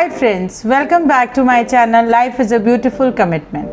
Hi friends, welcome back to my channel Life is a Beautiful Commitment.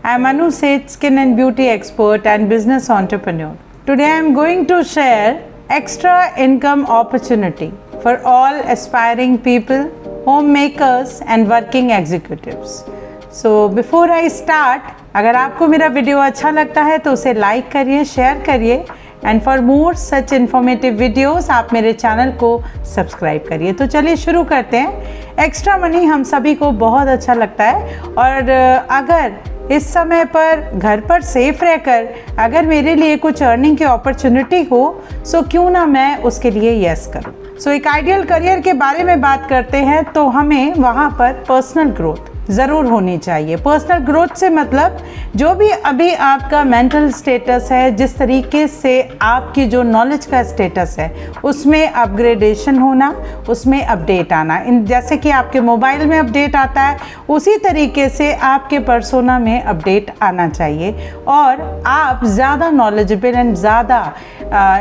I am Anu Seth, skin and beauty expert and business entrepreneur. Today I am going to share extra income opportunity for all aspiring people, homemakers and working executives. So before I start, अगर आपको मेरा video अच्छा लगता है तो उसे like करिए, share करिए and for more such informative videos आप मेरे चैनल को सब्सक्राइब करिए। तो चलिए शुरू करते हैं। एक्स्ट्रा मनी हम सभी को बहुत अच्छा लगता है और अगर इस समय पर घर पर सेफ रहकर अगर मेरे लिए कुछ अर्निंग की अपॉर्चुनिटी हो सो क्यों ना मैं उसके लिए यस करूं। सो एक आइडियल करियर के बारे में बात करते हैं तो हमें वहाँ पर पर्सनल ग्रोथ ज़रूर होनी चाहिए। पर्सनल ग्रोथ से मतलब जो भी अभी आपका मेंटल स्टेटस है, जिस तरीके से आपकी जो नॉलेज का स्टेटस है उसमें अपग्रेडेशन होना, उसमें अपडेट आना। इन जैसे कि आपके मोबाइल में अपडेट आता है उसी तरीके से आपके पर्सोना में अपडेट आना चाहिए और आप ज़्यादा नॉलेजेबल एंड ज़्यादा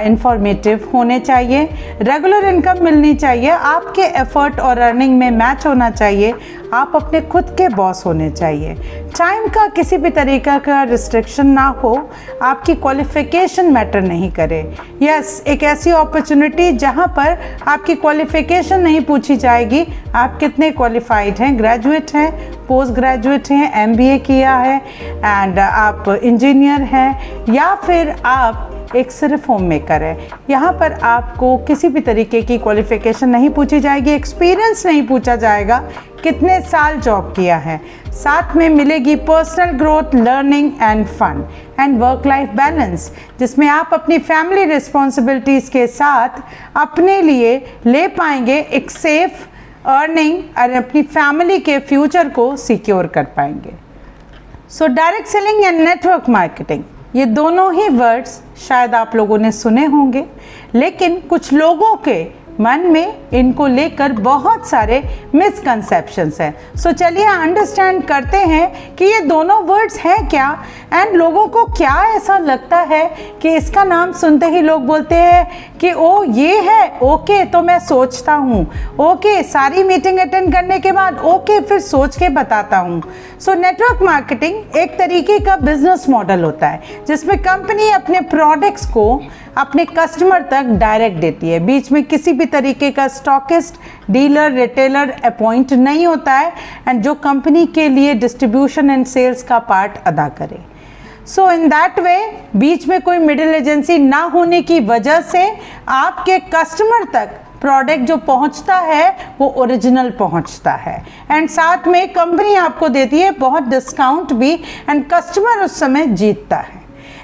इंफॉर्मेटिव होने चाहिए। रेगुलर इनकम मिलनी चाहिए, आपके एफर्ट और अर्निंग में मैच होना चाहिए, आप अपने खुद के बॉस होने चाहिए। टाइम का किसी भी तरीका का रिस्ट्रिक्शन ना हो, आपकी क्वालिफ़िकेशन मैटर नहीं करे। यस, एक ऐसी अपॉर्चुनिटी जहां पर आपकी क्वालिफ़िकेशन नहीं पूछी जाएगी, आप कितने क्वालिफाइड हैं, ग्रेजुएट हैं, पोस्ट ग्रेजुएट हैं, एमबीए किया है एंड आप इंजीनियर हैं या फिर आप एक सिर्फ होम मेकर है। यहाँ पर आपको किसी भी तरीके की क्वालिफ़िकेशन नहीं पूछी जाएगी, एक्सपीरियंस नहीं पूछा जाएगा, कितने साल जॉब किया है। साथ में मिलेगी personal growth, learning and fun and work life balance, जिसमें आप अपनी फैमिली रिस्पॉन्सिबिलिटीज़ के साथ अपने लिए ले पाएंगे एक सेफ अर्निंग और अपनी फैमिली के फ्यूचर को सिक्योर कर पाएंगे। So direct selling and network marketing, ये दोनों ही वर्ड्स शायद आप लोगों ने सुने होंगे, लेकिन कुछ लोगों के मन में इनको लेकर बहुत सारे मिसकंसेप्शंस हैं। सो चलिए अंडरस्टैंड करते हैं कि ये दोनों वर्ड्स हैं क्या एंड लोगों को क्या ऐसा लगता है कि इसका नाम सुनते ही लोग बोलते हैं कि ओ ये है, ओके तो मैं सोचता हूँ, ओके सारी मीटिंग अटेंड करने के बाद ओके फिर सोच के बताता हूँ। सो नेटवर्क मार्केटिंग एक तरीके का बिजनेस मॉडल होता है जिसमें कंपनी अपने प्रोडक्ट्स को अपने कस्टमर तक डायरेक्ट देती है। बीच में किसी भी तरीके का स्टॉकिस्ट, डीलर, रिटेलर अपॉइंट नहीं होता है एंड जो कंपनी के लिए डिस्ट्रीब्यूशन एंड सेल्स का पार्ट अदा करे। सो इन दैट वे बीच में कोई मिडिल एजेंसी ना होने की वजह से आपके कस्टमर तक प्रोडक्ट जो पहुंचता है वो ओरिजिनल पहुंचता है एंड साथ में कंपनी आपको देती है बहुत डिस्काउंट भी एंड कस्टमर उस समय जीतता है।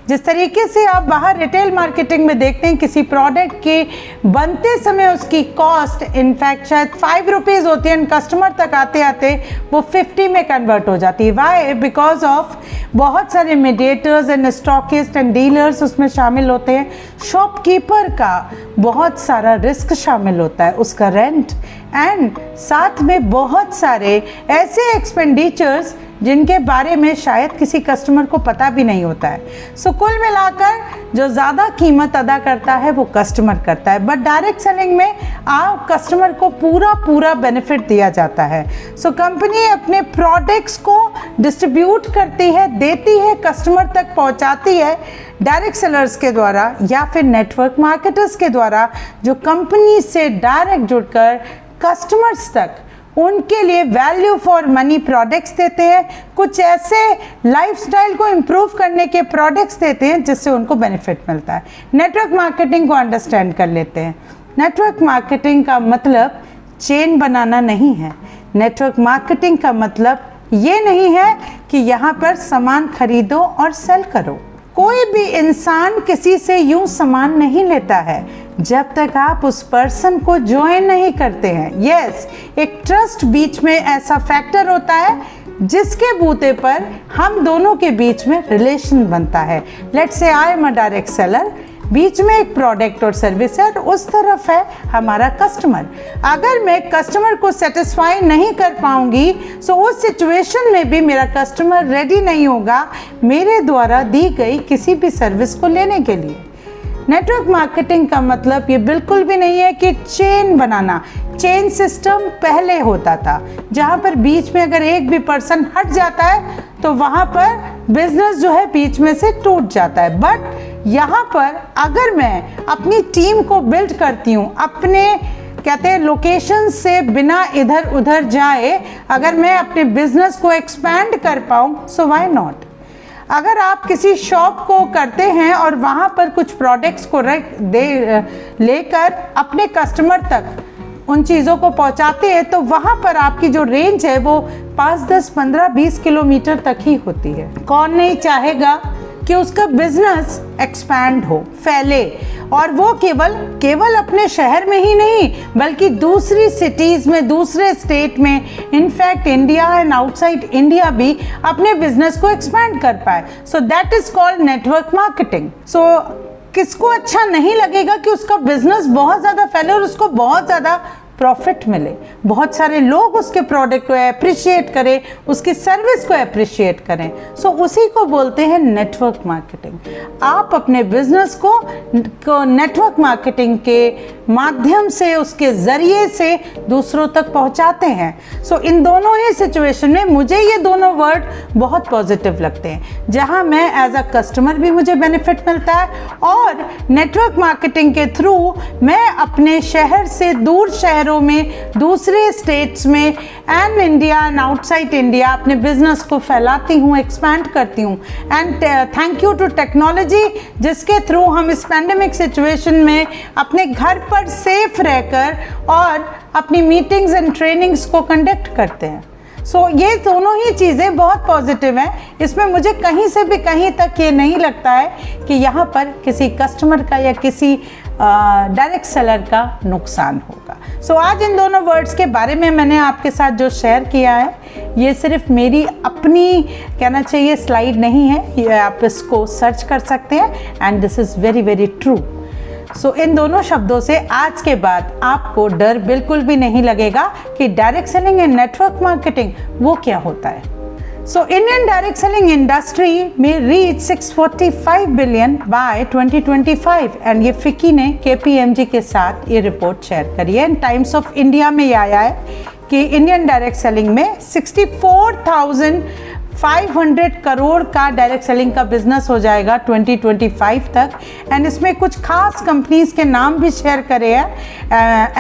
जिस तरीके से आप बाहर रिटेल मार्केटिंग में देखते हैं किसी प्रोडक्ट के बनते समय उसकी कॉस्ट इनफैक्ट शायद 5 रुपीज़ होती है एंड कस्टमर तक आते आते वो 50 में कन्वर्ट हो जाती है। वाई? बिकॉज ऑफ बहुत सारे mediators and stockist and dealers उसमें शामिल होते हैं। शॉपकीपर का बहुत सारा रिस्क शामिल होता है, उसका रेंट एंड साथ में बहुत सारे ऐसे एक्सपेंडिचर्स जिनके बारे में शायद किसी कस्टमर को पता भी नहीं होता है। सो कुल मिलाकर जो ज़्यादा कीमत अदा करता है वो कस्टमर करता है, बट डायरेक्ट सेलिंग में आप कस्टमर को पूरा बेनिफिट दिया जाता है। सो कंपनी अपने प्रोडक्ट्स को डिस्ट्रीब्यूट करती है, देती है, कस्टमर तक पहुंचाती है डायरेक्ट सेलर्स के द्वारा या फिर नेटवर्क मार्केटर्स के द्वारा जो कंपनी से डायरेक्ट जुड़कर कस्टमर्स तक उनके लिए वैल्यू फॉर मनी प्रोडक्ट्स देते हैं, कुछ ऐसे लाइफस्टाइल को इम्प्रूव करने के प्रोडक्ट्स देते हैं जिससे उनको बेनिफिट मिलता है। नेटवर्क मार्केटिंग को अंडरस्टैंड कर लेते हैं। नेटवर्क मार्केटिंग का मतलब चेन बनाना नहीं है। नेटवर्क मार्केटिंग का मतलब ये नहीं है कि यहाँ पर सामान खरीदो और सेल करो। कोई भी इंसान किसी से यूं सामान नहीं लेता है जब तक आप उस पर्सन को ज्वाइन नहीं करते हैं। यस, एक ट्रस्ट बीच में ऐसा फैक्टर होता है जिसके बूते पर हम दोनों के बीच में रिलेशन बनता है। Let's say I am a direct seller, बीच में एक प्रोडक्ट और सर्विस है और उस तरफ है हमारा कस्टमर। अगर मैं कस्टमर को सेटिस्फाई नहीं कर पाऊंगी तो उस सिचुएशन में भी मेरा कस्टमर रेडी नहीं होगा मेरे द्वारा दी गई किसी भी सर्विस को लेने के लिए। नेटवर्क मार्केटिंग का मतलब ये बिल्कुल भी नहीं है कि चेन बनाना चेन सिस्टम पहले होता था, जहाँ पर बीच में अगर एक भी पर्सन हट जाता है तो वहाँ पर बिजनेस जो है बीच में से टूट जाता है। बट यहाँ पर अगर मैं अपनी टीम को बिल्ड करती हूँ, अपने कहते हैं लोकेशन से बिना इधर उधर जाए अगर मैं अपने बिजनेस को एक्सपैंड कर पाऊँ, सो व्हाई नॉट। अगर आप किसी शॉप को करते हैं और वहाँ पर कुछ प्रोडक्ट्स को लेकर अपने कस्टमर तक उन चीज़ों को पहुँचाते हैं, तो वहाँ पर आपकी जो रेंज है वो 5, 10, 15, 20 किलोमीटर तक ही होती है। कौन नहीं चाहेगा कि उसका बिजनेस एक्सपैंड हो, फैले, और वो केवल अपने शहर में ही नहीं बल्कि दूसरी सिटीज़ में, दूसरे स्टेट में, in fact India and outside India भी अपने बिजनेस को एक्सपैंड कर पाए। So that is called network marketing. So किसको अच्छा नहीं लगेगा कि उसका बिजनेस बहुत ज़्यादा फैले और उसको बहुत ज़्यादा प्रॉफिट मिले, बहुत सारे लोग उसके प्रोडक्ट को अप्रिशिएट करें, उसकी सर्विस को अप्रिशिएट करें। सो उसी को बोलते हैं नेटवर्क मार्केटिंग। आप अपने बिजनेस को नेटवर्क मार्केटिंग के माध्यम से, उसके ज़रिए से दूसरों तक पहुंचाते हैं। सो इन दोनों ही सिचुएशन में मुझे ये दोनों वर्ड बहुत पॉजिटिव लगते हैं, जहां मैं एज अ कस्टमर भी मुझे बेनिफिट मिलता है और नेटवर्क मार्केटिंग के थ्रू मैं अपने शहर से दूर शहरों में, दूसरे स्टेट्स में and India and outside India अपने बिजनेस को फैलाती हूँ, एक्सपैंड करती हूँ। And thank you to technology, जिसके थ्रू हम इस पैंडेमिक सिचुएशन में अपने घर पर सेफ रहकर और अपनी मीटिंग्स एंड ट्रेनिंग्स को कंडक्ट करते हैं। सो ये दोनों ही चीज़ें बहुत पॉजिटिव हैं। इसमें मुझे कहीं से भी कहीं तक ये नहीं लगता है कि यहाँ पर किसी कस्टमर का या किसी डायरेक्ट सेलर का नुकसान होगा। सो आज इन दोनों वर्ड्स के बारे में मैंने आपके साथ जो शेयर किया है, ये सिर्फ मेरी अपनी कहना चाहिए स्लाइड नहीं है, ये आप इसको सर्च कर सकते हैं and this is very very true. So इन दोनों शब्दों से आज के बाद आपको डर बिल्कुल भी नहीं लगेगा कि direct selling and network marketing वो क्या होता है। So Indian direct selling industry में रीच 645 बिलियन बाय 2025 एंड ये फिक्की ने KPMG के साथ ये रिपोर्ट शेयर करी है। टाइम्स ऑफ इंडिया में ये आया है कि इंडियन डायरेक्ट सेलिंग में 64,500 करोड़ का डायरेक्ट सेलिंग का बिजनेस हो जाएगा 2025 तक। एंड इसमें कुछ खास कंपनीज के नाम भी शेयर करे हैं,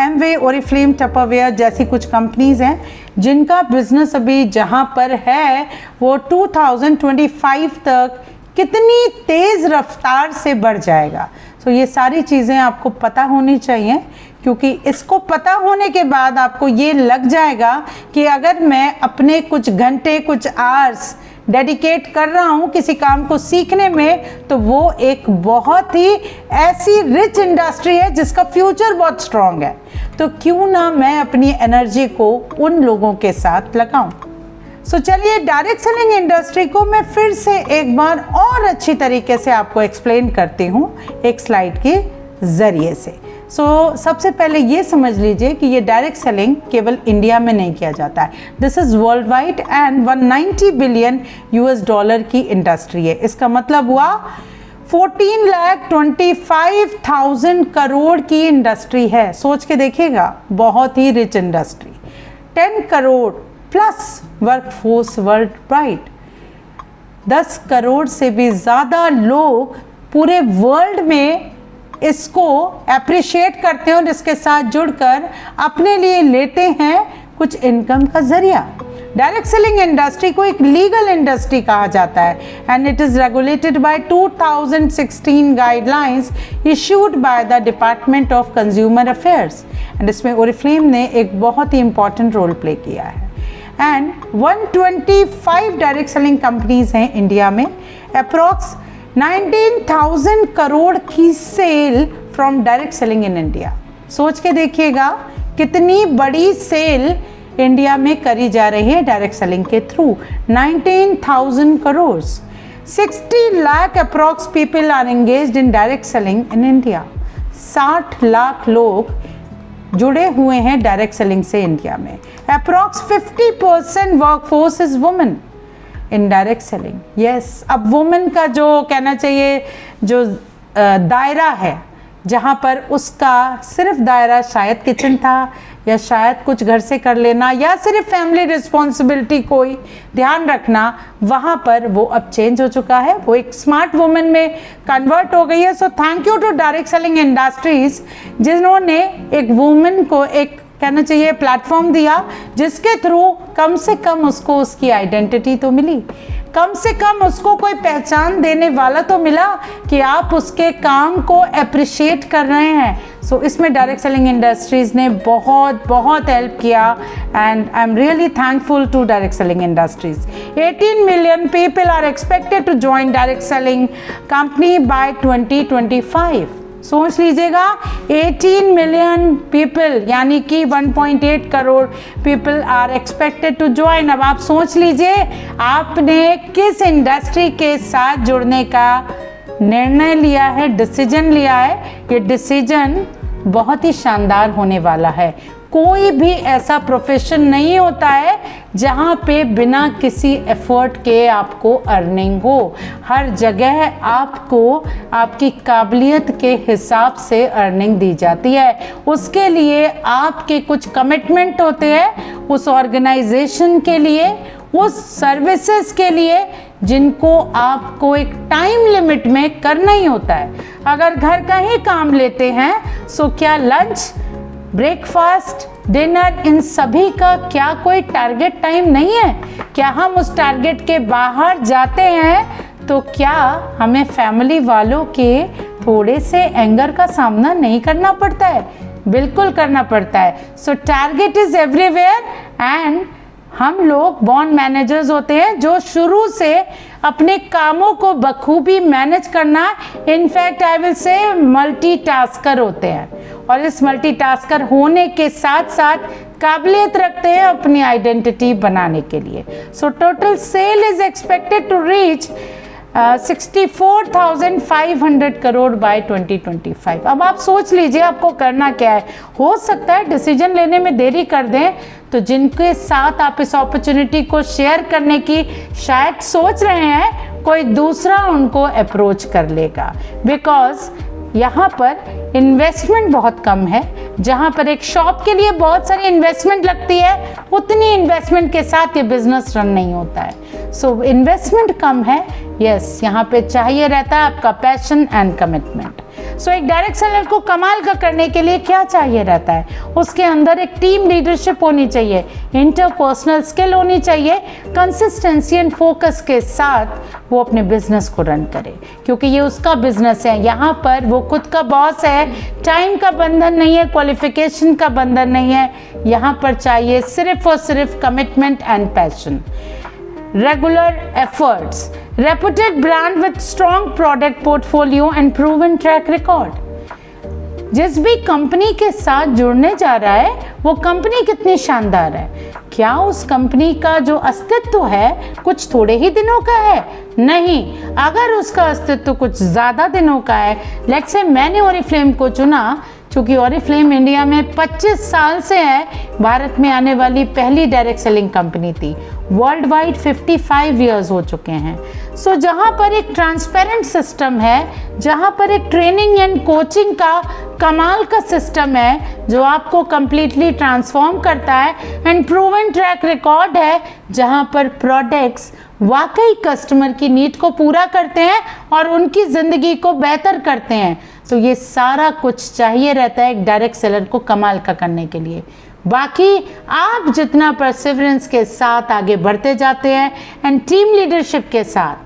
एमवे, ओरिफ्लेम, टपरवेयर जैसी कुछ कंपनीज हैं जिनका बिजनेस अभी जहां पर है वो 2025 तक कितनी तेज़ रफ्तार से बढ़ जाएगा। सो ये सारी चीज़ें आपको पता होनी चाहिए, क्योंकि इसको पता होने के बाद आपको ये लग जाएगा कि अगर मैं अपने कुछ घंटे, कुछ आवर्स डेडिकेट कर रहा हूँ किसी काम को सीखने में, तो वो एक बहुत ही ऐसी रिच इंडस्ट्री है जिसका फ्यूचर बहुत स्ट्रॉन्ग है। तो क्यों ना मैं अपनी एनर्जी को उन लोगों के साथ लगाऊं। सो चलिए डायरेक्ट सेलिंग इंडस्ट्री को मैं फिर से एक बार और अच्छी तरीके से आपको एक्सप्लेन करती हूँ एक स्लाइड के ज़रिए से। सबसे पहले ये समझ लीजिए कि ये डायरेक्ट सेलिंग केवल इंडिया में नहीं किया जाता है, this is world wide and 190 billion US$ की इंडस्ट्री है। इसका मतलब हुआ 14,25,000 करोड़ की इंडस्ट्री है। सोच के देखिएगा, बहुत ही rich industry. 10 crore plus workforce world wide, 10 crore से भी ज़्यादा लोग पूरे वर्ल्ड में इसको अप्रिशिएट करते हैं और इसके साथ जुड़कर अपने लिए लेते हैं कुछ इनकम का जरिया। डायरेक्ट सेलिंग इंडस्ट्री को एक लीगल इंडस्ट्री कहा जाता है and it is regulated by 2016 guidelines issued by the department of consumer affairs. And इसमें ओरिफ्लेम ने एक बहुत ही इंपॉर्टेंट रोल प्ले किया है। एंड 125 डायरेक्ट सेलिंग कंपनीज हैं इंडिया में। अप्रॉक्स 19,000 करोड़ की sale from direct selling in India. सोच के देखिएगा कितनी बड़ी सेल इंडिया में करी जा रही है डायरेक्ट सेलिंग के थ्रू। 19,000 crore, 60 lakh approx people are engaged in direct selling in India. 60 lakh लोग जुड़े हुए हैं डायरेक्ट सेलिंग से इंडिया में। Approx 50% workforce is women in direct selling. Yes, अब वुमेन का जो कहना चाहिए जो दायरा है जहाँ पर उसका सिर्फ दायरा शायद किचन था, या शायद कुछ घर से कर लेना, या सिर्फ फैमिली रिस्पॉन्सिबिलिटी को ही ध्यान रखना, वहाँ पर वो अब चेंज हो चुका है, वो एक स्मार्ट वुमन में कन्वर्ट हो गई है। So thank you to direct selling industries, जिन्होंने एक वुमन को एक कहना चाहिए प्लेटफॉर्म दिया, जिसके थ्रू कम से कम उसको उसकी आइडेंटिटी तो मिली, कम से कम उसको कोई पहचान देने वाला तो मिला कि आप उसके काम को अप्रिशिएट कर रहे हैं। सो इसमें डायरेक्ट सेलिंग इंडस्ट्रीज़ ने बहुत बहुत हेल्प किया, and I am really thankful to direct selling industries. 18 million people are expected to join direct selling company by 2025। सोच लीजिएगा, 18 मिलियन पीपल यानी कि 1.8 crore people are expected to join. अब आप सोच लीजिए आपने किस इंडस्ट्री के साथ जुड़ने का निर्णय लिया है, डिसीजन लिया है। ये डिसीजन बहुत ही शानदार होने वाला है। कोई भी ऐसा प्रोफेशन नहीं होता है जहाँ पे बिना किसी एफर्ट के आपको अर्निंग हो। हर जगह आपको आपकी काबिलियत के हिसाब से अर्निंग दी जाती है। उसके लिए आपके कुछ कमिटमेंट होते हैं उस ऑर्गेनाइजेशन के लिए, उस सर्विसेज के लिए, जिनको आपको एक टाइम लिमिट में करना ही होता है। अगर घर का ही काम लेते हैं, सो क्या लंच, ब्रेकफास्ट, डिनर, इन सभी का क्या कोई टारगेट टाइम नहीं है? क्या हम उस टारगेट के बाहर जाते हैं तो क्या हमें फैमिली वालों के थोड़े से एंगर का सामना नहीं करना पड़ता है? बिल्कुल करना पड़ता है। सो टारगेट इज एवरीवेयर, एंड हम लोग बॉन्ड मैनेजर्स होते हैं जो शुरू से अपने कामों को बखूबी मैनेज करना, in fact I will say multitasker होते हैं, और इस मल्टीटास्कर होने के साथ साथ काबिलियत रखते हैं अपनी आइडेंटिटी बनाने के लिए। So total sale is expected to reach 64,500 crore by 2025। अब आप सोच लीजिए आपको करना क्या है। हो सकता है डिसीजन लेने में देरी कर दें, तो जिनके साथ आप इस अपॉर्चुनिटी को शेयर करने की शायद सोच रहे हैं, कोई दूसरा उनको अप्रोच कर लेगा, बिकॉज यहाँ पर इन्वेस्टमेंट बहुत कम है। जहाँ पर एक शॉप के लिए बहुत सारी इन्वेस्टमेंट लगती है, उतनी इन्वेस्टमेंट के साथ ये बिजनेस रन नहीं होता है। सो इन्वेस्टमेंट कम है, यस, यहाँ पे चाहिए रहता है आपका पैशन एंड कमिटमेंट। सो एक डायरेक्ट सेलर को कमाल का करने के लिए क्या चाहिए रहता है? उसके अंदर एक टीम लीडरशिप होनी चाहिए, इंटरपर्सनल स्किल होनी चाहिए, कंसिस्टेंसी एंड फोकस के साथ वो अपने बिजनेस को रन करे, क्योंकि ये उसका बिजनेस है। यहाँ पर वो खुद का बॉस है, टाइम का बंधन नहीं है, क्वालिफिकेशन का बंधन नहीं है। यहाँ पर चाहिए सिर्फ और सिर्फ commitment and passion, regular efforts, reputed brand with strong product portfolio and proven track record। जिस भी कंपनी के साथ जुड़ने जा रहा है वो कंपनी कितनी शानदार है, क्या उस कंपनी का जो अस्तित्व है कुछ थोड़े ही दिनों का है? नहीं, अगर उसका अस्तित्व कुछ ज़्यादा दिनों का है, लेट्स से मैंने ओरिफ्लेम को चुना क्योंकि ओरिफ्लेम इंडिया में 25 साल से है, भारत में आने वाली पहली डायरेक्ट सेलिंग कंपनी थी। वर्ल्ड वाइड 55 ईयर्स हो चुके हैं। सो जहाँ पर एक ट्रांसपेरेंट सिस्टम है, जहाँ पर एक ट्रेनिंग एंड कोचिंग का कमाल का सिस्टम है जो आपको कंप्लीटली ट्रांसफॉर्म करता है, एंड प्रूवन ट्रैक रिकॉर्ड है जहाँ पर प्रोडक्ट्स वाकई कस्टमर की नीड को पूरा करते हैं और उनकी ज़िंदगी को बेहतर करते हैं, तो ये सारा कुछ चाहिए रहता है एक डायरेक्ट सेलर को कमाल का करने के लिए। बाकी आप जितना परसिवरेंस के साथ आगे बढ़ते जाते हैं एंड टीम लीडरशिप के साथ,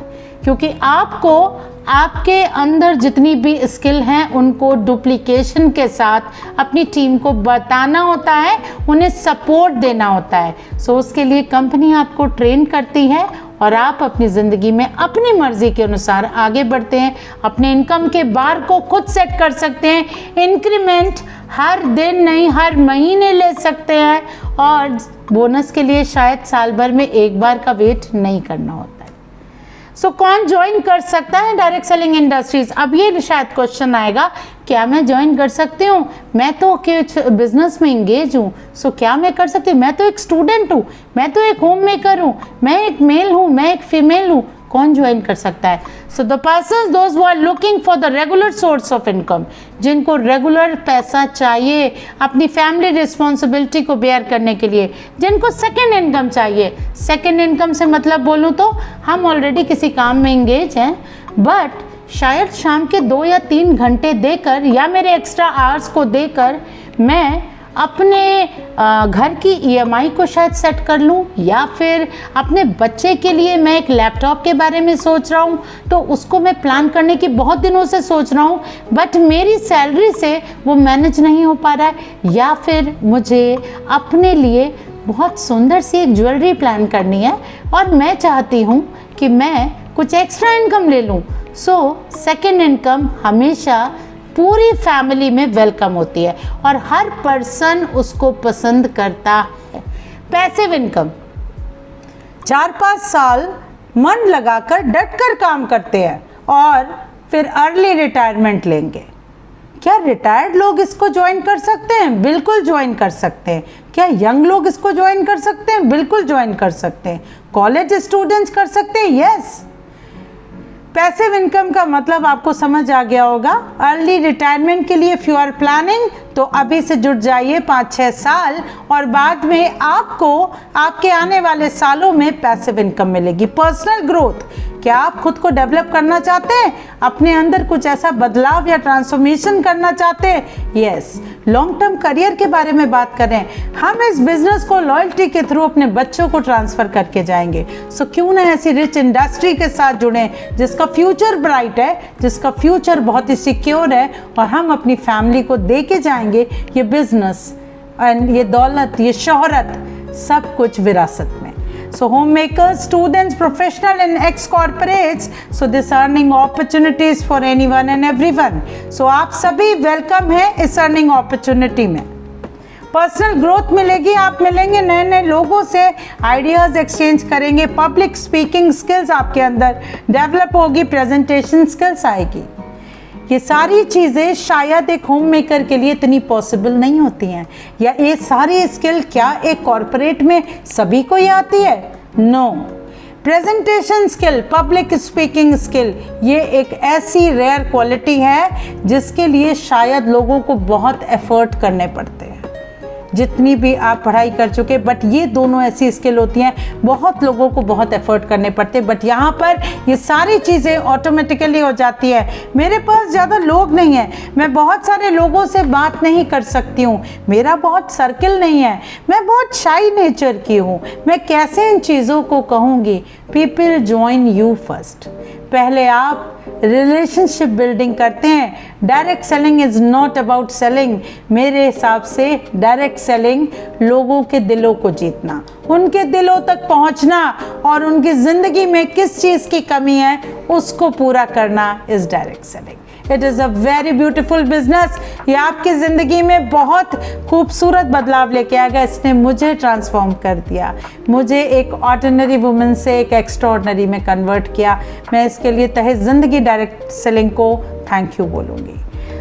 क्योंकि आपको आपके अंदर जितनी भी स्किल हैं उनको डुप्लीकेशन के साथ अपनी टीम को बताना होता है, उन्हें सपोर्ट देना होता है। सो उसके लिए कंपनी आपको ट्रेन करती है और आप अपनी ज़िंदगी में अपनी मर्ज़ी के अनुसार आगे बढ़ते हैं, अपने इनकम के बार को खुद सेट कर सकते हैं, इंक्रीमेंट हर दिन नहीं हर महीने ले सकते हैं, और बोनस के लिए शायद साल भर में एक बार का वेट नहीं करना होता है। सो कौन ज्वाइन कर सकता है डायरेक्ट सेलिंग इंडस्ट्रीज? अब ये शायद क्वेश्चन आएगा, क्या मैं ज्वाइन कर सकती हूँ? मैं तो बिजनेस में इंगेज हूँ, सो क्या मैं कर सकती हूँ? मैं तो एक स्टूडेंट हूँ, मैं तो एक होम मेकर हूँ, मैं एक मेल हूँ, मैं एक फीमेल हूँ, कौन ज्वाइन कर सकता है? So the persons those who are looking for the regular source of income, जिनको रेगुलर पैसा चाहिए अपनी फैमिली रिस्पॉन्सिबिलिटी को बेयर करने के लिए, जिनको सेकेंड इनकम चाहिए। सेकेंड इनकम से मतलब बोलूँ तो हम ऑलरेडी किसी काम में इंगेज हैं, बट शायद शाम के 2 या 3 घंटे देकर या मेरे एक्स्ट्रा आवर्स को देकर मैं अपने घर की EMI को शायद सेट कर लूँ, या फिर अपने बच्चे के लिए मैं एक लैपटॉप के बारे में सोच रहा हूँ, तो उसको मैं प्लान करने की बहुत दिनों से सोच रहा हूँ, बट मेरी सैलरी से वो मैनेज नहीं हो पा रहा है। या फिर मुझे अपने लिए बहुत सुंदर सी एक ज्वेलरी प्लान करनी है और मैं चाहती हूँ कि मैं कुछ एक्स्ट्रा इनकम ले लूँ। सो सेकेंड इनकम हमेशा पूरी फैमिली में वेलकम होती है और हर पर्सन उसको पसंद करता है। पैसिव इनकम, 4-5 साल मन लगाकर डटकर काम करते हैं और फिर अर्ली रिटायरमेंट लेंगे। क्या रिटायर्ड लोग इसको ज्वाइन कर सकते हैं? बिल्कुल ज्वाइन कर सकते हैं। क्या यंग लोग इसको ज्वाइन कर सकते हैं? बिल्कुल ज्वाइन कर सकते हैं। कॉलेज स्टूडेंट्स कर सकते हैं? यस। पैसिव इनकम का मतलब आपको समझ आ गया होगा। अर्ली रिटायरमेंट के लिए इफ यू आर प्लानिंग तो अभी से जुट जाइए 5-6 साल, और बाद में आपको आपके आने वाले सालों में पैसिव इनकम मिलेगी। पर्सनल ग्रोथ, क्या आप खुद को डेवलप करना चाहते हैं? अपने अंदर कुछ ऐसा बदलाव या ट्रांसफॉर्मेशन करना चाहते हैं? यस। लॉन्ग टर्म करियर के बारे में बात करें, हम इस बिजनेस को लॉयल्टी के थ्रू अपने बच्चों को ट्रांसफर करके जाएंगे। सो क्यों ना ऐसी रिच इंडस्ट्री के साथ जुड़ें जिसका फ्यूचर ब्राइट है, जिसका फ्यूचर बहुत ही सिक्योर है, और हम अपनी फैमिली को दे के जाएंगे ये बिजनेस एंड ये दौलत, ये शोहरत, सब कुछ विरासत में। So homemakers, students, professional and ex-corporates, so this earning opportunities for anyone and everyone. So आप सभी वेलकम हैं इस अर्निंग अपॉर्चुनिटी में। पर्सनल ग्रोथ मिलेगी, आप मिलेंगे नए नए लोगों से, आइडियाज एक्सचेंज करेंगे, पब्लिक स्पीकिंग स्किल्स आपके अंदर डेवलप होगी, प्रेजेंटेशन स्किल्स आएगी। ये सारी चीज़ें शायद एक होम मेकर के लिए इतनी पॉसिबल नहीं होती हैं, या ये सारी स्किल क्या एक कॉरपोरेट में सभी को ही आती है? No. Presentation skill, public speaking skill, ये एक ऐसी रेयर क्वालिटी है जिसके लिए शायद लोगों को बहुत एफर्ट करने पड़ते हैं, जितनी भी आप पढ़ाई कर चुके। बट ये दोनों ऐसी स्किल होती हैं बहुत लोगों को बहुत एफर्ट करने पड़ते हैं, बट यहाँ पर ये सारी चीज़ें ऑटोमेटिकली हो जाती है। मेरे पास ज़्यादा लोग नहीं हैं, मैं बहुत सारे लोगों से बात नहीं कर सकती हूँ, मेरा बहुत सर्किल नहीं है, मैं बहुत शाई नेचर की हूँ, मैं कैसे इन चीज़ों को कहूँगी? People join you first. पहले आप रिलेशनशिप बिल्डिंग करते हैं। Direct selling is not about selling. मेरे हिसाब से डायरेक्ट सेलिंग लोगों के दिलों को जीतना, उनके दिलों तक पहुंचना और उनकी ज़िंदगी में किस चीज़ की कमी है उसको पूरा करना is direct selling. It is a very beautiful business. ये आपकी ज़िंदगी में बहुत खूबसूरत बदलाव लेके आएगा। इसने मुझे ट्रांसफॉर्म कर दिया, मुझे एक ऑर्डिनरी वुमेन से एक एक्स्ट्राऑर्डिनरी में कन्वर्ट किया। मैं इसके लिए तहे ज़िंदगी डायरेक्ट सेलिंग को थैंक यू बोलूँगी।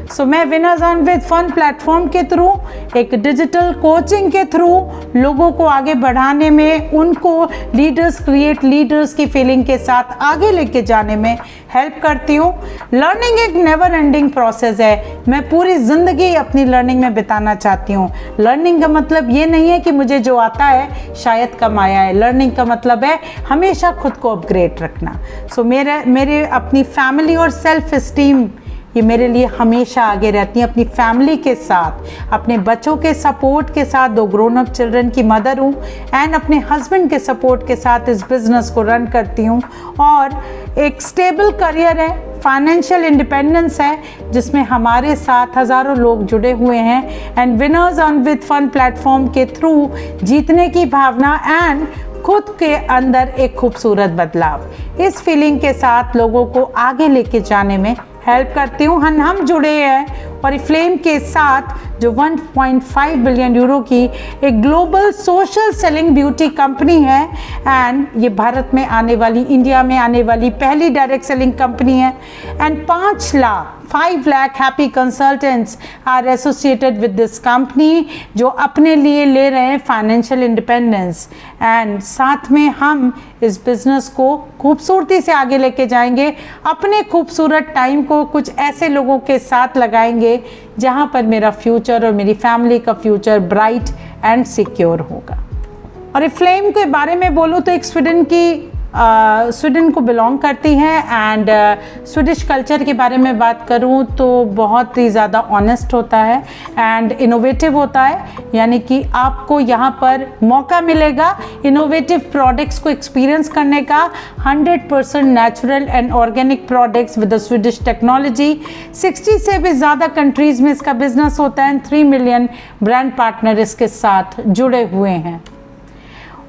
सो मैं winners earn with fun platform के थ्रू, एक डिजिटल कोचिंग के थ्रू लोगों को आगे बढ़ाने में, उनको लीडर्स क्रिएट लीडर्स की फीलिंग के साथ आगे लेके जाने में हेल्प करती हूँ। लर्निंग एक नेवर एंडिंग प्रोसेस है। मैं पूरी ज़िंदगी अपनी लर्निंग में बिताना चाहती हूँ। लर्निंग का मतलब ये नहीं है कि मुझे जो आता है शायद कम आया है। लर्निंग का मतलब है हमेशा खुद को अपग्रेड रखना। सो मेरे अपनी फैमिली और सेल्फ इस्टीम ये मेरे लिए हमेशा आगे रहती हैं। अपनी फैमिली के साथ, अपने बच्चों के सपोर्ट के साथ, 2 ग्रोन अप चिल्ड्रन की मदर हूँ, एंड अपने हस्बैंड के सपोर्ट के साथ इस बिज़नेस को रन करती हूँ। और एक स्टेबल करियर है, फाइनेंशियल इंडिपेंडेंस है, जिसमें हमारे साथ हज़ारों लोग जुड़े हुए हैं। And winners earn with fun platform के थ्रू जीतने की भावना एंड खुद के अंदर एक खूबसूरत बदलाव, इस फीलिंग के साथ लोगों को आगे लेके जाने में हेल्प करती हूँ। हम जुड़े हैं ऑरिफ्लेम के साथ, जो 1.5 बिलियन यूरो की एक global social selling beauty company है, एंड ये भारत में आने वाली, इंडिया में आने वाली पहली डायरेक्ट सेलिंग कंपनी है। And 5 lakh 5 lakh happy consultants are associated with this company, जो अपने लिए ले रहे हैं फाइनेंशियल इंडिपेंडेंस। एंड साथ में हम इस बिज़नेस को खूबसूरती से आगे लेके जाएंगे, अपने खूबसूरत टाइम को कुछ ऐसे लोगों के साथ लगाएंगे जहाँ पर मेरा फ्यूचर और मेरी फैमिली का फ्यूचर ब्राइट एंड सिक्योर होगा। और एफ्लेम के बारे में बोलूँ तो एक स्वीडन को बिलोंग करती हैं एंड स्वीडिश कल्चर के बारे में बात करूं तो बहुत ही ज़्यादा ऑनेस्ट होता है एंड इनोवेटिव होता है, यानी कि आपको यहाँ पर मौका मिलेगा इनोवेटिव प्रोडक्ट्स को एक्सपीरियंस करने का। 100% natural and organic products with the Swedish technology. 60 से भी ज़्यादा कंट्रीज़ में इसका बिजनेस होता है। 3 मिलियन ब्रांड पार्टनर इसके साथ जुड़े हुए हैं।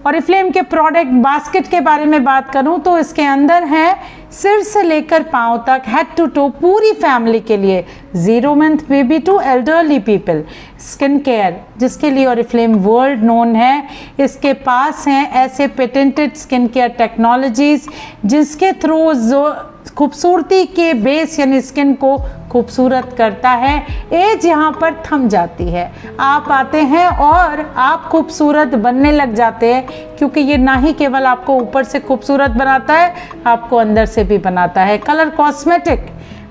और एफ्लेम के प्रोडक्ट बास्केट के बारे में बात करूं तो इसके अंदर है सिर से लेकर पांव तक, हेड टू टो, पूरी फैमिली के लिए, 0 month baby to elderly people, skin care जिसके लिए और एफ्लेम वर्ल्ड नोन है। इसके पास हैं ऐसे पेटेंटेड स्किन केयर टेक्नोलॉजीज जिसके थ्रू जो खूबसूरती के बेस यानी स्किन को खूबसूरत करता है। एज यहाँ पर थम जाती है, आप आते हैं और आप खूबसूरत बनने लग जाते हैं, क्योंकि ये ना ही केवल आपको ऊपर से खूबसूरत बनाता है, आपको अंदर से भी बनाता है। कलर कॉस्मेटिक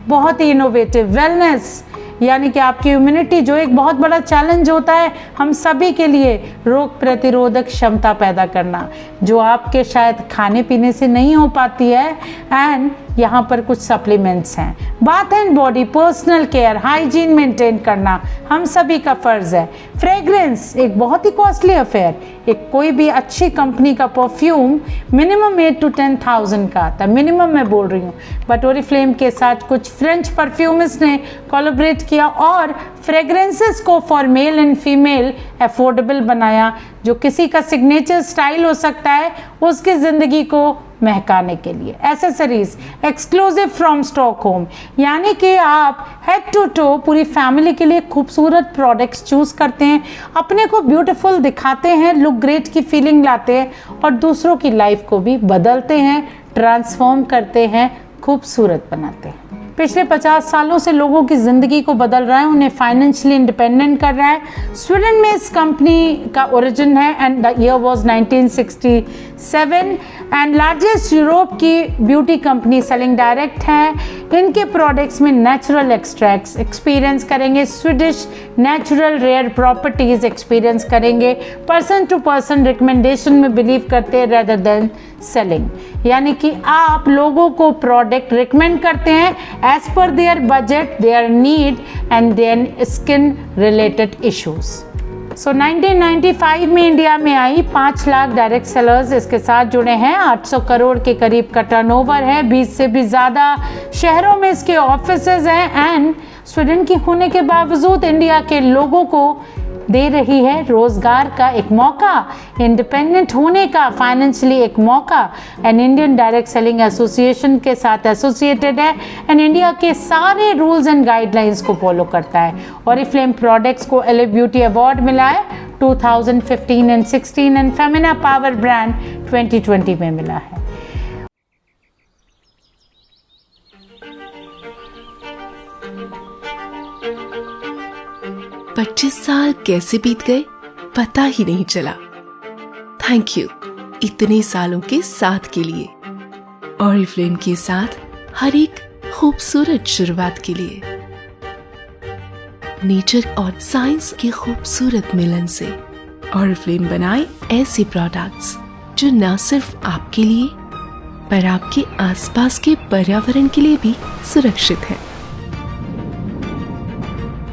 बहुत ही इनोवेटिव। वेलनेस यानी कि आपकी इम्यूनिटी, जो एक बहुत बड़ा चैलेंज होता है हम सभी के लिए, रोग प्रतिरोधक क्षमता पैदा करना, जो आपके शायद खाने पीने से नहीं हो पाती है। एंड यहाँ पर कुछ सप्लीमेंट्स हैं। Bath and body, personal care, hygiene maintain करना हम सभी का फ़र्ज़ है। फ्रेग्रेंस एक बहुत ही कॉस्टली अफेयर। एक कोई भी अच्छी कंपनी का परफ्यूम मिनिमम 8 to 10,000 का आता है, मिनिमम मैं बोल रही हूँ। बट ओरिफ्लेम के साथ कुछ फ्रेंच परफ्यूमिस्ट ने कोलैबोरेट किया और फ्रेग्रेंसेस को for male and female affordable बनाया, जो किसी का सिग्नेचर स्टाइल हो सकता है उसकी ज़िंदगी को महकाने के लिए। एसेसरीज एक्सक्लूसिव फ्रॉम स्टॉकहोम, यानी कि आप हेड टू टो पूरी फैमिली के लिए खूबसूरत प्रोडक्ट्स चूज़ करते हैं, अपने को ब्यूटीफुल दिखाते हैं, लुक ग्रेट की फीलिंग लाते हैं और दूसरों की लाइफ को भी बदलते हैं, ट्रांसफॉर्म करते हैं, खूबसूरत बनाते हैं। पिछले 50 सालों से लोगों की ज़िंदगी को बदल रहा है, उन्हें फाइनेंशियली इंडिपेंडेंट कर रहा है। स्वीडन में इस कंपनी का ओरिजिन है and the year was 1967 and largest Europe की ब्यूटी कंपनी सेलिंग डायरेक्ट है। इनके प्रोडक्ट्स में नेचुरल एक्सट्रैक्ट्स एक्सपीरियंस करेंगे, Swedish natural rare properties experience करेंगे, पर्सन टू पर्सन रिकमेंडेशन में बिलीव करते हैं रेदर देन सेलिंग, यानी कि आप लोगों को प्रोडक्ट रिकमेंड करते हैं as per their budget, their need and their skin related issues. So 1995 में इंडिया में आई, 5 लाख डायरेक्ट सेलर्स इसके साथ जुड़े हैं, 800 करोड़ के करीब का टर्नओवर है, 20 से भी ज़्यादा शहरों में इसके ऑफिसेज हैं एंड स्वीडन की होने के बावजूद इंडिया के लोगों को दे रही है रोजगार का एक मौका, इंडिपेंडेंट होने का फाइनेंशियली एक मौका। And Indian direct selling association के साथ एसोसिएटेड है एंड इंडिया के सारे रूल्स एंड गाइडलाइंस को फॉलो करता है। ओरिफ्लेम प्रोडक्ट्स को एले ब्यूटी अवार्ड मिला है 2015 and 16 and Femina power brand 2020 में मिला है। पच्चीस साल कैसे बीत गए पता ही नहीं चला। थैंक यू इतने सालों के साथ के लिए, ओरिफ्लेम के साथ हर एक खूबसूरत शुरुआत के लिए। नेचर और साइंस के खूबसूरत मिलन से ओरिफ्लेम बनाए ऐसे प्रोडक्ट्स जो न सिर्फ आपके लिए पर आपके आसपास के पर्यावरण के लिए भी सुरक्षित है।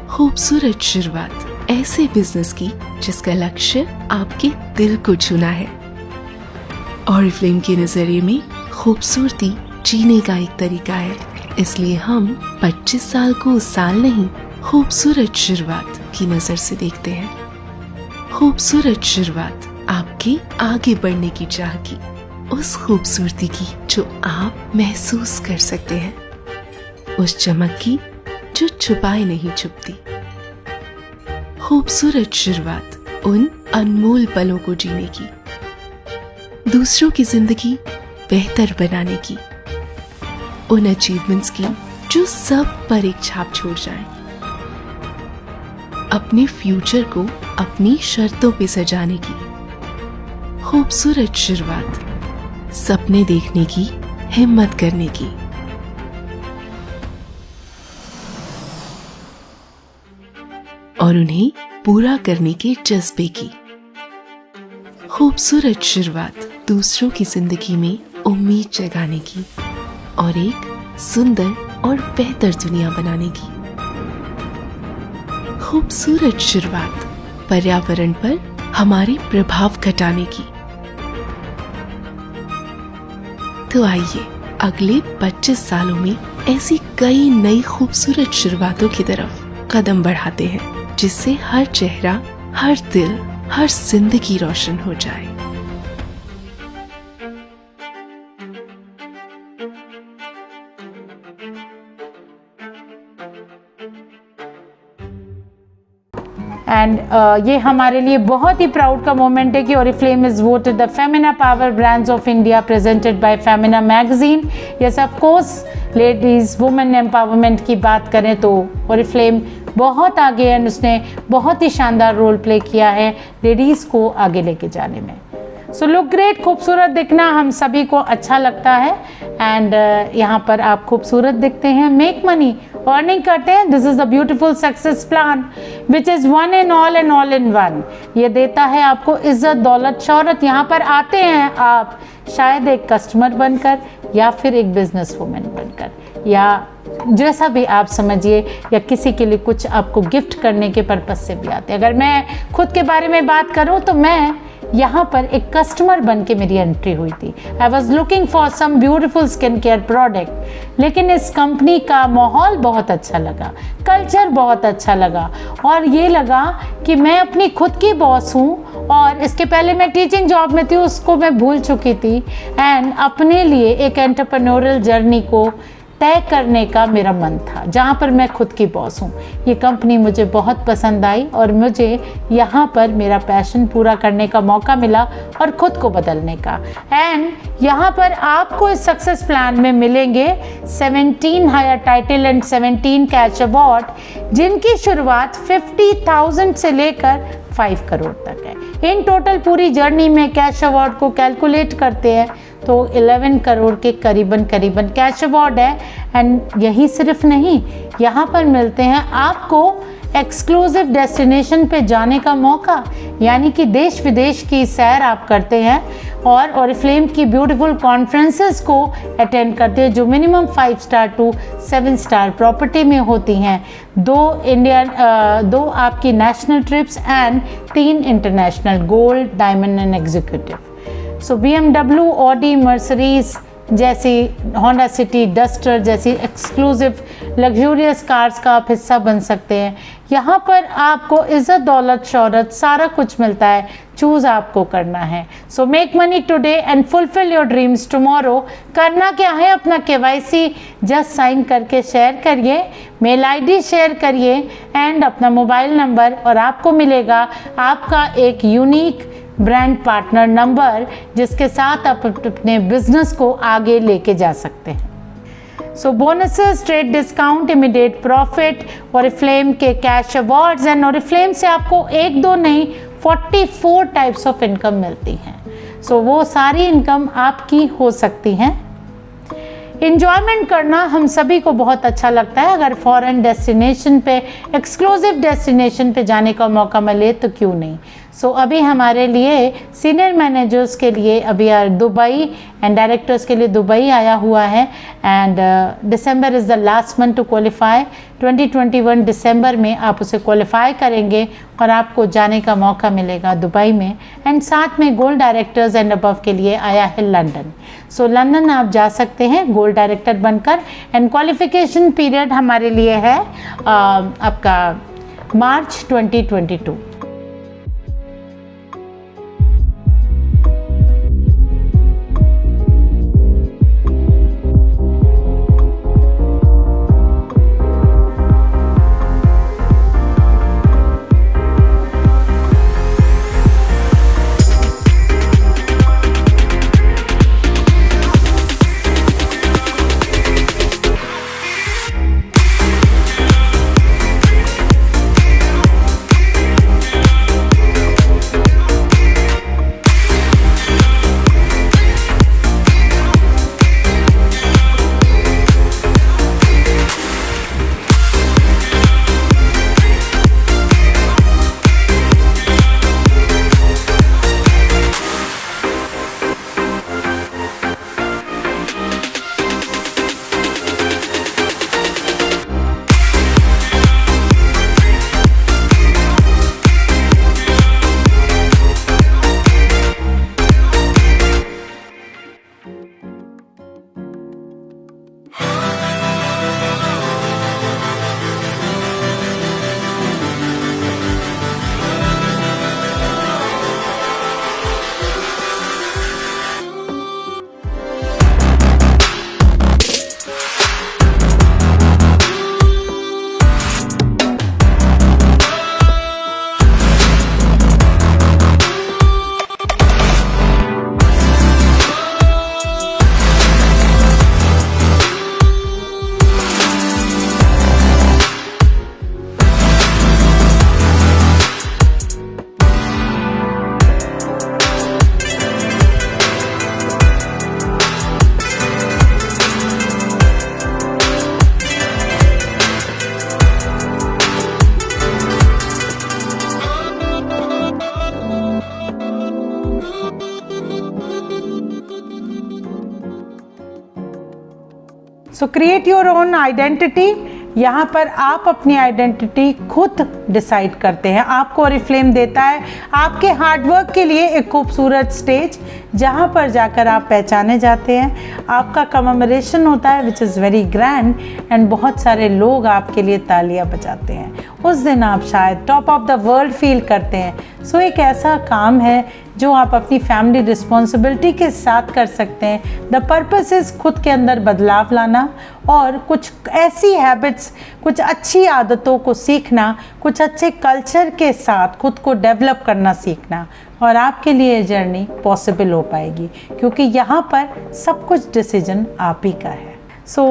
खूबसूरत शुरुआत ऐसे बिजनेस की जिसका लक्ष्य आपके दिल को छूना है। ओरिफ्लेम के नजरिए में खूबसूरती जीने का एक तरीका है, इसलिए हम 25 साल को साल नहीं खूबसूरत शुरुआत की नजर से देखते हैं। खूबसूरत शुरुआत आपके आगे बढ़ने की चाह की, उस खूबसूरती की जो आप महसूस कर सकते हैं, उस चमक की जो छुपाए नहीं छुपती। खूबसूरत शुरुआत उन अनमोल पलों को जीने की, दूसरों की जिंदगी बेहतर बनाने की, उन अचीवमेंट्स की जो सब पर एक छाप छोड़ जाए। अपने फ्यूचर को अपनी शर्तों पे सजाने की खूबसूरत शुरुआत, सपने देखने की हिम्मत करने की। और उन्हें पूरा करने के जज्बे की खूबसूरत शुरुआत, दूसरों की जिंदगी में उम्मीद जगाने की और एक सुंदर और बेहतर दुनिया बनाने की खूबसूरत शुरुआत, पर्यावरण पर हमारे प्रभाव घटाने की। तो आइए अगले 25 सालों में ऐसी कई नई खूबसूरत शुरुआतों की तरफ कदम बढ़ाते हैं, जिससे हर चेहरा, हर दिल, हर जिंदगी रोशन हो जाए। एंड ये हमारे लिए बहुत ही प्राउड का मोमेंट है कि Oriflame is voted the Femina power brands of India presented by Femina magazine. Yes of course, ladies women empowerment की बात करें तो ओरिफ्लेम बहुत आगे है, उसने बहुत ही शानदार रोल प्ले किया है लेडीज़ को आगे लेके जाने में। सो लुक ग्रेट, खूबसूरत दिखना हम सभी को अच्छा लगता है एंड यहाँ पर आप खूबसूरत दिखते हैं, मेक मनी, अर्निंग करते हैं। This is the beautiful success plan which is one in all and all in one. ये देता है आपको इज्जत, दौलत, शौहरत। यहाँ पर आते हैं आप शायद एक कस्टमर बनकर या फिर एक बिजनेस वुमेन बनकर, या जैसा भी आप समझिए, या किसी के लिए कुछ आपको गिफ्ट करने के पर्पज से भी आते हैं। अगर मैं खुद के बारे में बात करूं तो मैं यहाँ पर एक कस्टमर बन के मेरी एंट्री हुई थी। I was looking for some beautiful skin care product, लेकिन इस कंपनी का माहौल बहुत अच्छा लगा, कल्चर बहुत अच्छा लगा और ये लगा कि मैं अपनी खुद की बॉस हूँ। और इसके पहले मैं टीचिंग जॉब में थी, उसको मैं भूल चुकी थी एंड अपने लिए एक एंटरप्रेन्योरियल जर्नी को तय करने का मेरा मन था, जहाँ पर मैं खुद की बॉस हूँ। ये कंपनी मुझे बहुत पसंद आई और मुझे यहाँ पर मेरा पैशन पूरा करने का मौका मिला और ख़ुद को बदलने का। एंड यहाँ पर आपको इस सक्सेस प्लान में मिलेंगे 17 higher title and 17 cash award, जिनकी शुरुआत 50,000 से लेकर 5 करोड़ तक है। इन टोटल पूरी जर्नी में कैश अवार्ड को कैलकुलेट करते हैं तो 11 करोड़ के करीबन कैश अवार्ड है। एंड यही सिर्फ नहीं, यहाँ पर मिलते हैं आपको एक्सक्लूसिव डेस्टिनेशन पे जाने का मौका, यानी कि देश विदेश की सैर आप करते हैं और ओरिफ्लेम की ब्यूटीफुल कॉन्फ्रेंसेस को अटेंड करते हैं, जो minimum 5 star to 7 star property में होती हैं। 2 आपकी national trips and 3 international, gold, diamond and executive. So BMW, Audi, Mercedes जैसी, होंडा सिटी, डस्टर जैसी एक्सक्लूसिव लग्जूरियस कार्स का आप हिस्सा बन सकते हैं। यहाँ पर आपको इज़्ज़त, दौलत, शौहरत सारा कुछ मिलता है, चूज़ आपको करना है। So make money today and fulfil your dreams tomorrow. करना क्या है, अपना KYC जस्ट साइन करके शेयर करिए, मेल ID शेयर करिए एंड अपना मोबाइल नंबर, और आपको मिलेगा आपका एक यूनिक ब्रांड पार्टनर नंबर, जिसके साथ आप अपने बिजनेस को आगे लेके जा सकते हैं। So bonuses, trade discount, immediate profit, Oriflame के कैश अवार्ड्स एंड ओरिफ्लेम से आपको 1-2 नहीं 44 टाइप्स ऑफ इनकम मिलती हैं। सो वो सारी इनकम आपकी हो सकती हैं। इंजॉयमेंट करना हम सभी को बहुत अच्छा लगता है। अगर फॉरेन डेस्टिनेशन पे, एक्सक्लूसिव डेस्टिनेशन पे जाने का मौका मिले तो क्यों नहीं। सो अभी हमारे लिए सीनियर मैनेजर्स के लिए अभी दुबई एंड डायरेक्टर्स के लिए दुबई आया हुआ है and December is the last month to qualify. 2021 दिसंबर में आप उसे क्वालिफाई करेंगे और आपको जाने का मौका मिलेगा दुबई में। एंड साथ में गोल्ड डायरेक्टर्स एंड अबव के लिए आया है लंदन। सो लंदन आप जा सकते हैं गोल्ड डायरेक्टर बनकर। एंड क्वालिफिकेशन पीरियड हमारे लिए है आपका मार्च 2022। सो क्रिएट योर ओन आइडेंटिटी। यहाँ पर आप अपनी आइडेंटिटी खुद डिसाइड करते हैं, आपको ऑरिफ्लेम देता है आपके हार्डवर्क के लिए एक खूबसूरत स्टेज, जहाँ पर जाकर आप पहचाने जाते हैं, आपका कमेमोरेशन होता है which is very grand, and बहुत सारे लोग आपके लिए तालियां बजाते हैं। उस दिन आप शायद top of the world feel करते हैं। सो एक ऐसा काम है जो आप अपनी फैमिली रिस्पॉन्सिबिलिटी के साथ कर सकते हैं। द पर्पस इज़ खुद के अंदर बदलाव लाना और कुछ ऐसी हैबिट्स, कुछ अच्छी आदतों को सीखना, कुछ अच्छे कल्चर के साथ खुद को डेवलप करना सीखना, और आपके लिए जर्नी पॉसिबल हो पाएगी, क्योंकि यहाँ पर सब कुछ डिसीजन आप ही का है। सो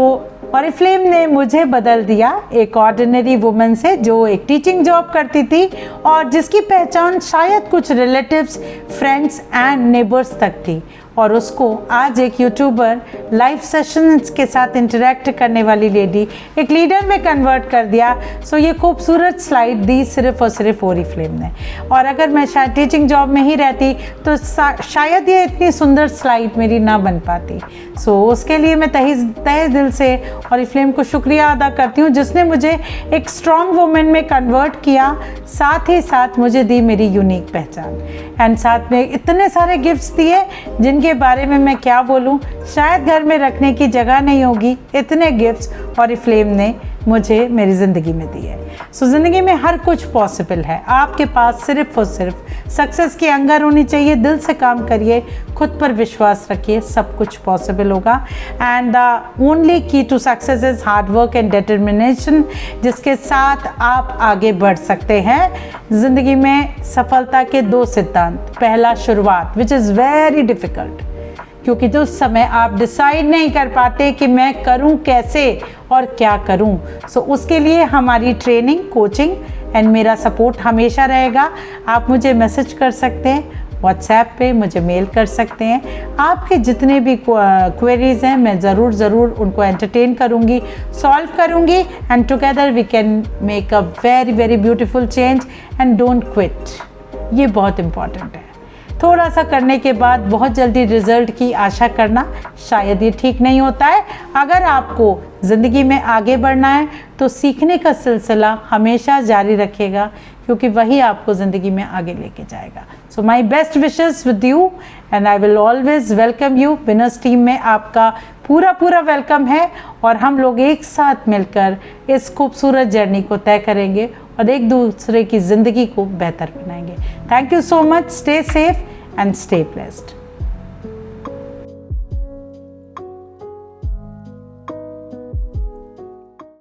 ऑरिफ्लेम ने मुझे बदल दिया एक ऑर्डिनरी वुमन से जो एक टीचिंग जॉब करती थी और जिसकी पहचान शायद कुछ रिलेटिव्स, फ्रेंड्स एंड नेबर्स तक थी, और उसको आज एक यूट्यूबर, लाइव सेशंस के साथ इंटरेक्ट करने वाली लेडी, एक लीडर में कन्वर्ट कर दिया। सो ये खूबसूरत स्लाइड दी सिर्फ और सिर्फ ऑरिफ्लेम ने, और अगर मैं शायद टीचिंग जॉब में ही रहती तो शायद ये इतनी सुंदर स्लाइड मेरी ना बन पाती। सो उसके लिए मैं तहे दिल से ऑरिफ्लेम को शुक्रिया अदा करती हूँ, जिसने मुझे एक स्ट्रॉन्ग वुमेन में कन्वर्ट किया, साथ ही साथ मुझे दी मेरी यूनिक पहचान, एंड साथ में इतने सारे गिफ्ट्स दिए जिनके बारे में मैं क्या बोलूं, शायद घर में रखने की जगह नहीं होगी, इतने गिफ्ट्स ऑरिफ्लेम ने मुझे मेरी ज़िंदगी में दिए। सो ज़िंदगी में हर कुछ पॉसिबल है, आपके पास सिर्फ और सिर्फ सक्सेस की अंगर होनी चाहिए। दिल से काम करिए, खुद पर विश्वास रखिए, सब कुछ पॉसिबल होगा। And the only key to success is hard work and determination, जिसके साथ आप आगे बढ़ सकते हैं। ज़िंदगी में सफलता के 2 सिद्धांत, पहला शुरुआत विच इज़ वेरी डिफ़िकल्ट, क्योंकि जो समय आप डिसाइड नहीं कर पाते कि मैं करूं कैसे और क्या करूं। सो उसके लिए हमारी ट्रेनिंग, कोचिंग एंड मेरा सपोर्ट हमेशा रहेगा। आप मुझे मैसेज कर सकते हैं, व्हाट्सएप पे मुझे मेल कर सकते हैं। आपके जितने भी क्वेरीज हैं मैं ज़रूर उनको एंटरटेन करूँगी, सॉल्व करूँगी, and together we can make a very very beautiful change. And don't quit, ये बहुत इम्पॉर्टेंट है। थोड़ा सा करने के बाद बहुत जल्दी रिजल्ट की आशा करना शायद ये ठीक नहीं होता है। अगर आपको ज़िंदगी में आगे बढ़ना है तो सीखने का सिलसिला हमेशा जारी रखिएगा, क्योंकि वही आपको ज़िंदगी में आगे लेके जाएगा। So my best wishes with you and I will always welcome you. Winners team में आपका पूरा वेलकम है, और हम लोग एक साथ मिलकर इस खूबसूरत जर्नी को तय करेंगे और एक दूसरे की ज़िंदगी को बेहतर बनाएंगे। Thank you so much. Stay safe and stay blessed.